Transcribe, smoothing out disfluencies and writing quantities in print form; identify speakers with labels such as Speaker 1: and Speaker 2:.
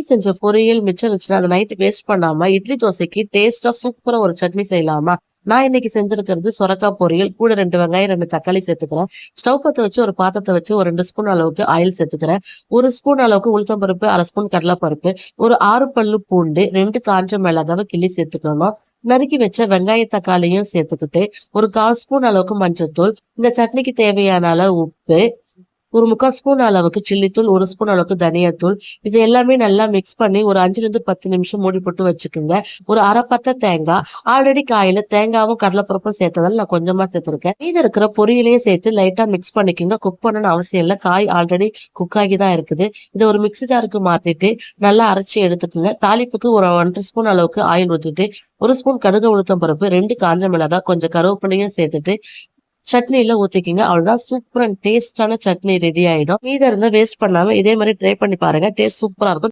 Speaker 1: செஞ்ச பொரியல் மிச்சம் இருந்துச்சுன்னா அதை நைட்டு வேஸ்ட் பண்ணாம இட்லி தோசைக்கு டேஸ்டா சூப்பரா ஒரு சட்னி செய்யலாமா? நான் இன்னைக்கு செஞ்சிருக்கிறது சொரக்காய் பொரியல். கூட 2 வெங்காயம், 2 தக்காளி சேர்த்துக்கிறேன். ஸ்டவ் பத்த வச்சு ஒரு பாத்திரத்தை வச்சு ஒரு 2 ஸ்பூன் அளவுக்கு ஆயில் சேர்த்துக்கிறேன். 1 ஸ்பூன் அளவுக்கு உளுத்தம் பருப்பு, 1/2 ஸ்பூன் கடலைப்பருப்பு, ஒரு 6 பல்லு பூண்டு, 2 காஞ்ச மிளகாவை கிள்ளி சேர்த்துக்கணும். நறுக்கி வச்ச வெங்காய தக்காளியும் சேர்த்துக்கிட்டு ஒரு 1/4 ஸ்பூன் அளவுக்கு மஞ்சள்தூள், இந்த சட்னிக்கு தேவையான அளவு உப்பு, ஒரு 3/4 ஸ்பூன் அளவுக்கு சில்லித்தூள், 1 ஸ்பூன் அளவுக்கு தனியாத்தூள். இது எல்லாமே நல்லா மிக்ஸ் பண்ணி ஒரு 5ல இருந்து 10 நிமிஷம் மூடி போட்டு வச்சுக்கோங்க. ஒரு அரை பத்த தேங்காய், ஆல்ரெடி காயில தேங்காவும் கடலைப்பருப்பும் சேர்த்ததால நான் கொஞ்சமா சேர்த்திருக்கேன். மீதி இருக்கிற பொரியலையும் சேர்த்து லைட்டா மிக்ஸ் பண்ணிக்கோங்க. குக் பண்ணணும்னு அவசியம் இல்லை, காய் ஆல்ரெடி குக் ஆகி தான் இருக்குது. இதை ஒரு மிக்ஸி ஜாருக்கு மாத்திட்டு நல்லா அரைச்சி எடுத்துக்கோங்க. தாளிப்புக்கு ஒரு 1 ஸ்பூன் அளவுக்கு ஆயில் ஊற்றிட்டு 1 ஸ்பூன் கடுகு உளுத்தம் பருப்பு, 2 காஞ்ச மிளகாய், கொஞ்சம் கருவேப்பிலையும் சேர்த்துட்டு சட்னியில ஊத்திக்கிங்க. அவ்வளவுதான், சூப்பர் அண்ட் டேஸ்டான சட்னி ரெடி ஆயிடும். மீத இருந்தா வேஸ்ட் பண்ணாம இதே மாதிரி ட்ரை பண்ணி பாருங்க. டேஸ்ட் சூப்பரா இருக்கும்.